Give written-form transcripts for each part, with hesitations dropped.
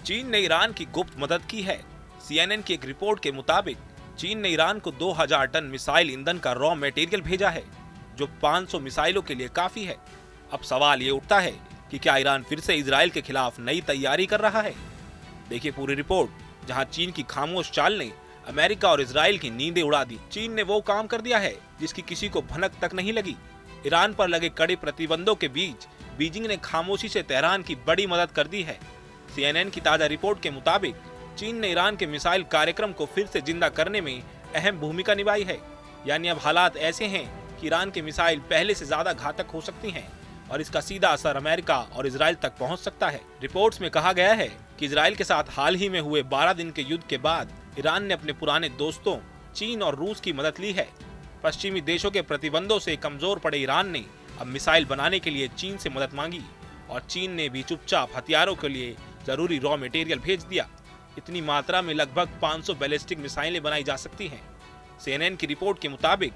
चीन ने ईरान की गुप्त मदद की है। CNN की एक रिपोर्ट के मुताबिक चीन ने ईरान को 2000 टन मिसाइल ईंधन का रॉ मटेरियल भेजा है, जो 500 मिसाइलों के लिए काफी है। अब सवाल ये उठता है कि क्या ईरान फिर से इजराइल के खिलाफ नई तैयारी कर रहा है। देखिए पूरी रिपोर्ट, जहां चीन की खामोश चाल ने अमेरिका और इजराइल की नींदें उड़ा दी। चीन ने वो काम कर दिया है जिसकी किसी को भनक तक नहीं लगी। ईरान पर लगे कड़े प्रतिबंधों के बीच बीजिंग ने खामोशी से तेहरान की बड़ी मदद कर दी है। CNN की ताजा रिपोर्ट के मुताबिक चीन ने ईरान के मिसाइल कार्यक्रम को फिर से जिंदा करने में अहम भूमिका निभाई है। यानी अब हालात ऐसे हैं कि ईरान के मिसाइल पहले से ज्यादा घातक हो सकती हैं और इसका सीधा असर अमेरिका और इजराइल तक पहुंच सकता है। रिपोर्ट्स में कहा गया है कि इजराइल के साथ हाल ही में हुए 12 दिन के युद्ध के बाद ईरान ने अपने पुराने दोस्तों चीन और रूस की मदद ली है। पश्चिमी देशों के प्रतिबंधों से कमजोर पड़े ईरान ने अब मिसाइल बनाने के लिए चीन से मदद मांगी और चीन ने भी चुपचाप हथियारों के लिए जरूरी रॉ मटेरियल भेज दिया। इतनी मात्रा में लगभग 500 बैलिस्टिक मिसाइलें बनाई जा सकती हैं। CNN की रिपोर्ट के मुताबिक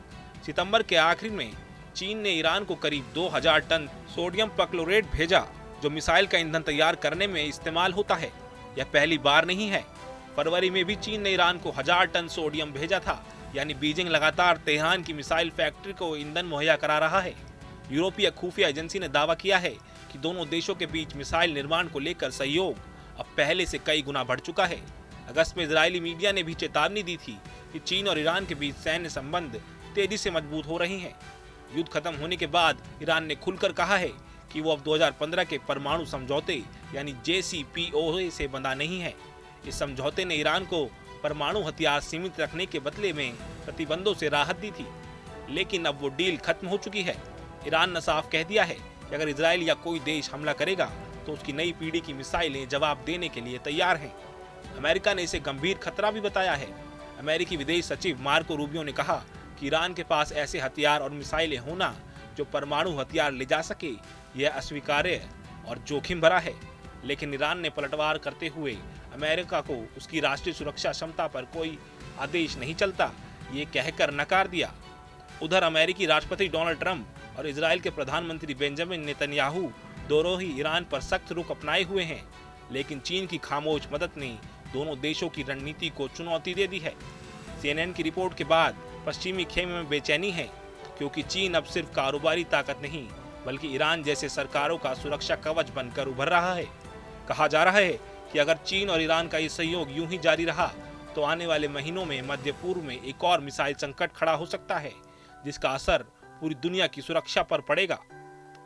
सितंबर के आखिर में चीन ने ईरान को करीब 2000 टन सोडियम परक्लोरेट भेजा, जो मिसाइल का ईंधन तैयार करने में इस्तेमाल होता है। यह पहली बार नहीं है। फरवरी में भी चीन ने ईरान को 1000 टन सोडियम भेजा था। यानी बीजिंग लगातार तेहरान की मिसाइल फैक्ट्री को ईंधन मुहैया करा रहा है। यूरोपीय खुफिया एजेंसी ने दावा किया है कि दोनों देशों के बीच मिसाइल निर्माण को लेकर सहयोग अब पहले से कई गुना बढ़ चुका है। अगस्त में इजरायली मीडिया ने भी चेतावनी दी थी कि चीन और ईरान के बीच सैन्य संबंध तेजी से मजबूत हो रहे हैं। युद्ध खत्म होने के बाद ईरान ने खुलकर कहा है कि वो अब 2015 के परमाणु समझौते यानी JCPOA से बंधा नहीं है। इस समझौते ने ईरान को परमाणु हथियार सीमित रखने के बदले में प्रतिबंधों से राहत दी थी, लेकिन अब वो डील खत्म हो चुकी है। ईरान ने साफ कह दिया है कि अगर इजराइल या कोई देश हमला करेगा तो उसकी नई पीढ़ी की मिसाइलें जवाब देने के लिए तैयार हैं। अमेरिका ने इसे गंभीर खतरा भी बताया है। अमेरिकी विदेश सचिव मार्को रूबियो ने कहा कि ईरान के पास ऐसे हथियार और मिसाइलें होना जो परमाणु हथियार ले जा सके, यह अस्वीकार्य और जोखिम भरा है। लेकिन ईरान ने पलटवार करते हुए अमेरिका को उसकी राष्ट्रीय सुरक्षा क्षमता पर कोई आदेश नहीं चलता, ये कहकर नकार दिया। उधर अमेरिकी राष्ट्रपति डोनाल्ड ट्रंप और इजराइल के प्रधानमंत्री बेंजामिन नेतन्याहू दोनों ही ईरान पर सख्त रुख अपनाए हुए हैं, लेकिन चीन की खामोश मदद ने दोनों देशों की रणनीति को चुनौती दे दी है। CNN की रिपोर्ट के बाद पश्चिमी खेमे में बेचैनी है, क्योंकि चीन अब सिर्फ कारोबारी ताकत नहीं बल्कि ईरान जैसे सरकारों का सुरक्षा कवच बनकर उभर रहा है। कहा जा रहा है कि अगर चीन और ईरान का ये सहयोग यूं ही जारी रहा तो आने वाले महीनों में मध्य पूर्व में एक और मिसाइल संकट खड़ा हो सकता है, जिसका असर पूरी दुनिया की सुरक्षा पर पड़ेगा।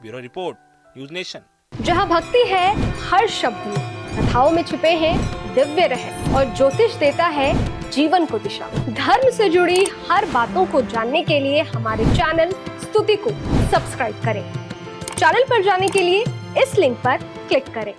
Bureau report, news nation. जहां भक्ति है हर शब्द में, कथाओं में छुपे हैं दिव्य रहस्य और ज्योतिष देता है जीवन को दिशा। धर्म से जुड़ी हर बातों को जानने के लिए हमारे चैनल स्तुति को सब्सक्राइब करें। चैनल पर जाने के लिए इस लिंक पर क्लिक करें।